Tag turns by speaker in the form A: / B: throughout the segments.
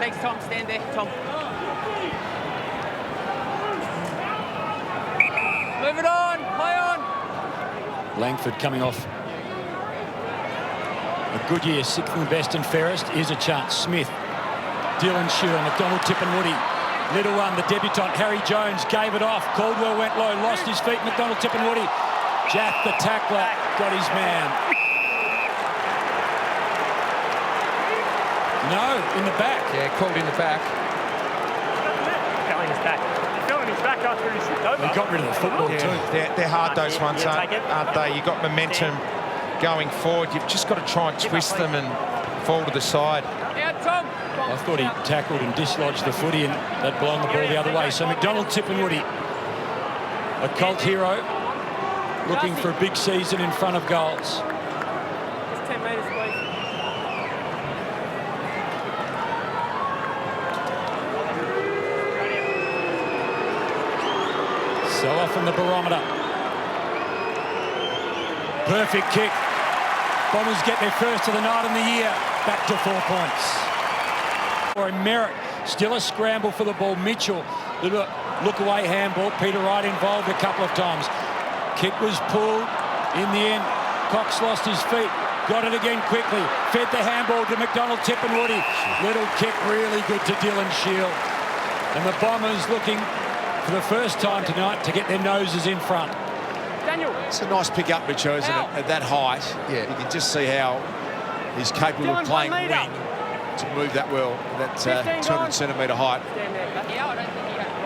A: Thanks, Tom. Stand there, Tom. Move it on. High on.
B: Langford coming off a good year, 6th and best and fairest. Here's a chance. Smith, Dylan Shearer, McDonald, Tippenwoody. Little one, the debutant, Harry Jones, gave it off. Caldwell went low, lost his feet. McDonald, Tippenwoody. Jack, the tackler, got his man. No, in the back.
C: Yeah, called in the back.
D: Going his back. Feeling his back after he's slipped over.
B: He got rid of the football too.
C: They're hard, those ones, aren't they? You've got momentum going forward. You've just got to try and twist them and fall to the side.
A: Tom.
B: I thought he tackled and dislodged the footy and that blown the ball the other way. So McDonald, Tippenwoody, a cult hero, looking for a big season in front of goals.
A: Just 10 metres, please.
B: So often the barometer. Perfect kick. Bombers get their first of the night and the year. Back to 4 points. Or Merritt, still a scramble for the ball. Mitchell, look away handball. Peter Wright involved a couple of times. Kick was pulled. In the end, Cox lost his feet. Got it again quickly. Fed the handball to McDonald, Tippenwoody. Little kick, really good to Dylan Shield. And the Bombers looking for the first time tonight to get their noses in front.
A: Daniel.
E: It's a nice pick up, Richo, isn't it? At that height, yeah, you can just see how he's capable of playing wing to move that well, that 200-centimetre height.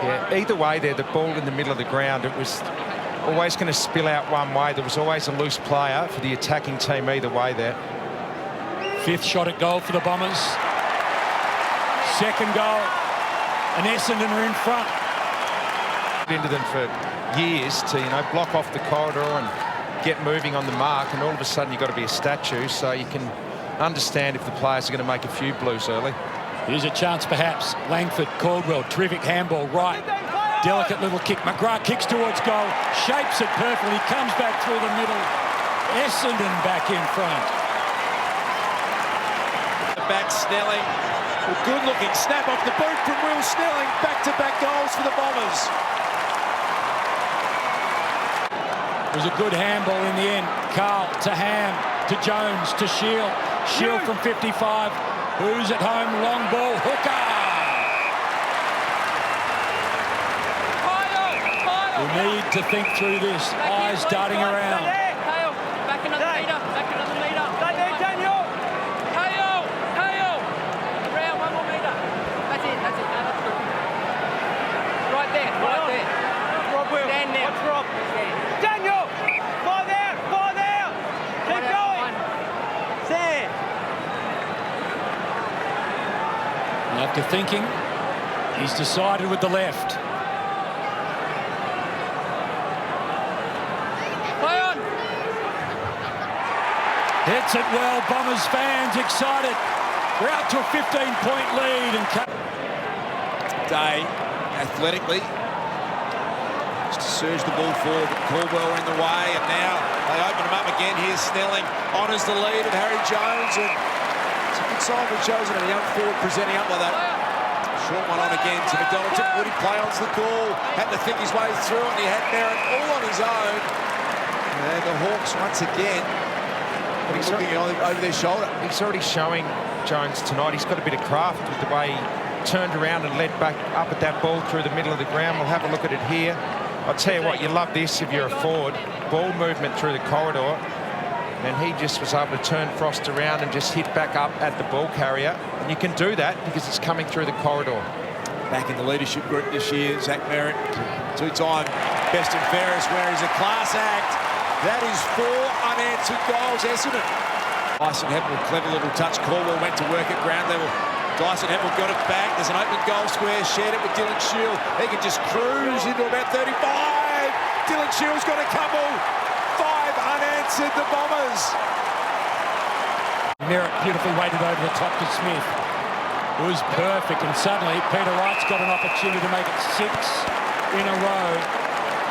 C: Yeah, either way there, the ball in the middle of the ground, it was always going to spill out one way. There was always a loose player for the attacking team either way there.
B: 5th shot at goal for the Bombers. 2nd goal, and Essendon are in front.
C: Into them for years to, block off the corridor and get moving on the mark, and all of a sudden you've got to be a statue, so you can understand if the players are going to make a few blues early.
B: Here's a chance perhaps. Langford, Caldwell, terrific handball, right. Delicate little kick. McGrath kicks towards goal, shapes it perfectly, comes back through the middle. Essendon back in front.
E: Back Snelling. A good-looking snap off the boot from Will Snelling. Back-to-back goals for the Bombers.
B: It was a good handball in the end. Carl to Ham, to Jones, to Shield. Shield from 55. Who's at home? Long ball. Hooker! We need to think through this. Eyes darting around.
A: Hale, back another metre. Back another metre.
D: Stay there, Daniel.
A: Hale. Around 1 more metre. That's it. No, that's good. Right there.
D: Rob Will.
A: Stand there.
D: Watch Rob.
A: Stand.
D: Daniel. Fly there. Keep going. Stand.
B: And after thinking, he's decided with the left.
A: Play on.
B: Hits it well. Bombers fans excited. We're out to a 15-point lead. And
E: Day, athletically, just to surge the ball forward, but Caldwell in the way, and now they open him up again. Here's Snelling, honours the lead of Harry Jones, and it's a good sign for chosen a young forward presenting up like that. Short one on again to McDonald. Would he play onto the ball? Had to think his way through it, and he had Merritt all on his own. And the Hawks once again looking over their shoulder.
C: He's already showing, Jones, tonight. He's got a bit of craft with the way he turned around and led back up at that ball through the middle of the ground. We'll have a look at it here. I'll tell you what, you love this if you're a forward. Ball movement through the corridor. And he just was able to turn Frost around and just hit back up at the ball carrier. And you can do that because it's coming through the corridor.
E: Back in the leadership group this year, Zach Merritt, 2-time best and fairest, where he's a class act. That is 4 unanswered goals, Essendon. Dyson Heppel, clever little touch. Caldwell went to work at ground level. Dyson Heppel got it back. There's an open goal square, shared it with Dylan Shield. He can just cruise into about 35. Dylan Shield's got a couple. 5 unanswered, the Bombers.
B: Merritt beautifully weighted over the top to Smith. It was perfect, and suddenly Peter Wright's got an opportunity to make it 6 in a row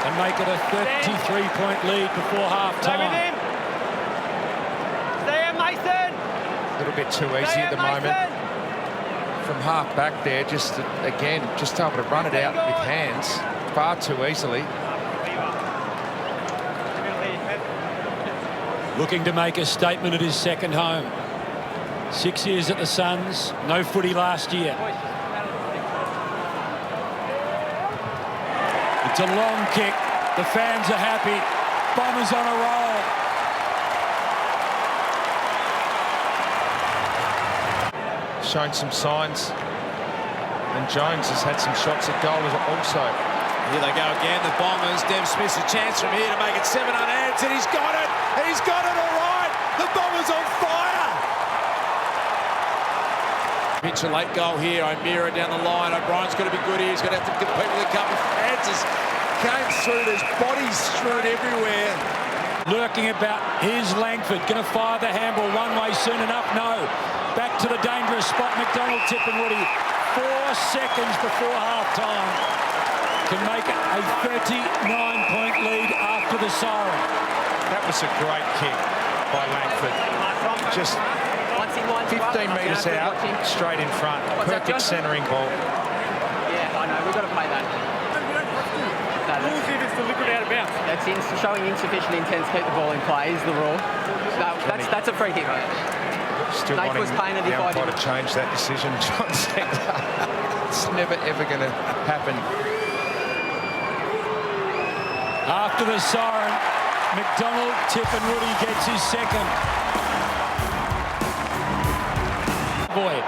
B: and make it a 33-point lead before half-time.
D: Stay in, Mason.
C: A little bit too easy at the moment. from half back there, just again, just able to run it out with hands far too easily.
B: Looking to make a statement at his second home. 6 years at the Suns, no footy last year. It's a long kick. The fans are happy. Bombers on a roll.
C: Shown some signs. And Jones has had some shots at goal also.
E: Here they go again, the Bombers. Dev Smith's a chance from here to make it 7 unanswered. He's got it! He's got it all right! The Bombers on fire! Mitchell, late goal here. O'Meara down the line. O'Brien's got to be good here. He's going to have to compete with a couple of Francis. Came through. There's bodies strewn everywhere.
B: Lurking about. Here's Langford. Going to fire the handball one way soon enough. No. Back to the dangerous spot. McDonald, Tip and Woody. 4 seconds before half-time. Can make it a 39-point lead after the siren.
C: That was a great kick by Langford. Just 15 metres out, straight in front. Perfect centering ball.
A: Yeah, I know. We've got to play that.
D: Rules if it's deliberate out of bounds.
A: That's showing insufficient intent to keep the ball in play is the rule. No, that's a free hit, mate.
C: Still
A: Nate
C: wanting
A: was painted
C: the
A: if I
C: umpire to
A: didn't.
C: change that decision. John said it's never ever going to happen.
B: After the siren, McDonald, Tip and Woody gets his second. Boy,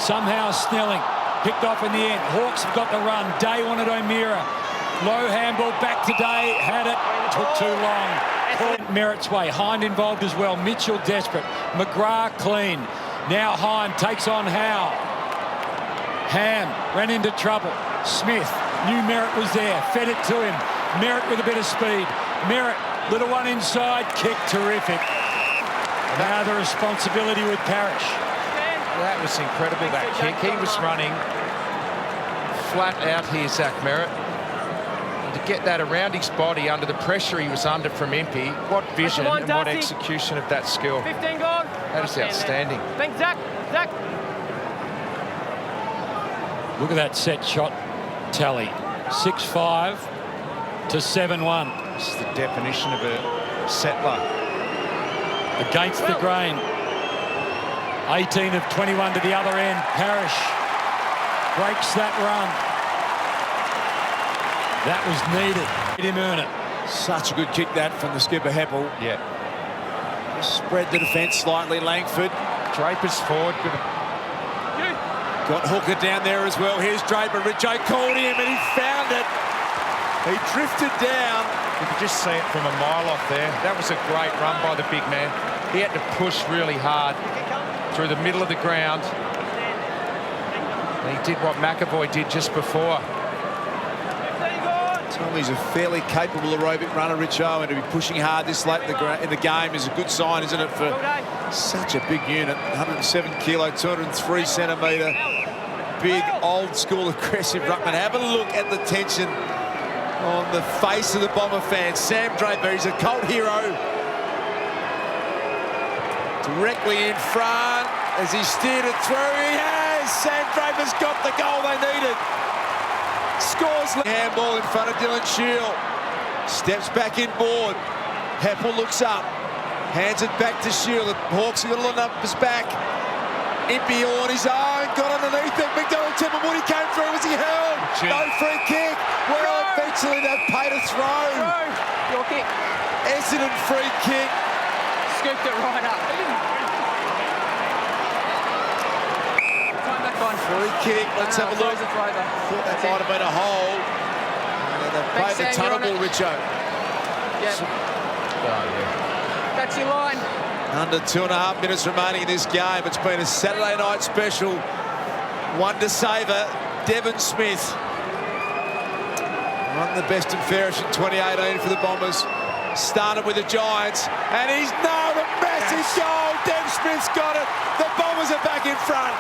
B: somehow Snelling picked off in the end. Hawks have got the run. Day wanted O'Meara. Low handball back to Day. Had it. Took too long. Merritt's way. Hind involved as well. Mitchell desperate. McGrath clean. Now Hind takes on Howe. Ham ran into trouble. Smith knew Merritt was there. Fed it to him. Merritt with a bit of speed. Merritt, little one inside. Kick terrific. Now the responsibility with Parrish.
C: That was incredible, that kick. He was running flat out here, Zach Merritt. And to get that around his body under the pressure he was under from Impey, what vision and what execution of that skill.
A: 15 gone.
C: That is outstanding.
A: Thanks, Zach. Zach.
B: Look at that set shot tally. 6-5 to 7-1.
C: This is the definition of a settler.
B: Against the grain. 18 of 21 to the other end. Parrish breaks that run. That was needed. Did him earn it.
E: Such a good kick that from the skipper Heppel.
C: Yeah.
E: Spread the defence slightly, Langford.
C: Draper's forward. Good.
E: Got Hooker down there as well. Here's Draper. Richo called him and he found it. He drifted down.
C: You could just see it from a mile off there. That was a great run by the big man. He had to push really hard through the middle of the ground. And he did what McAvoy did just before.
E: Tommy's a fairly capable aerobic runner, Richo, and to be pushing hard this late in the game is a good sign, isn't it, for such a big unit. 107 kilo, 203 centimetre. Big, old-school, aggressive ruckman. Have a look at the tension on the face of the Bomber fans. Sam Draper, he's a cult hero. Directly in front as he steered it through. He has! Sam Draper's got the goal they needed. Scores. Handball in front of Dylan Shield. Steps back inboard. Heppel looks up. Hands it back to Shield. The Hawks have got a lot up his back. Impey on his own. Got underneath it. McDonald, Tip and Woody came through. Was he held? No free kick. Well, eventually they've paid a throw.
A: Your kick.
E: Essendon free kick.
A: Scooped it right up. Time back on.
E: Free kick. Let's have a look. Thought that might have been a hole. And they've played the tunnel ball, Richo.
A: Yeah.
C: Oh, yeah.
A: That's your line.
E: Under 2.5 minutes remaining in this game. It's been a Saturday night special. One to savour. Devon Smith. Won the best and fairest in 2018 for the Bombers. Started with the Giants. And he's nailed a massive goal. Dev Smith's got it. The Bombers are back in front.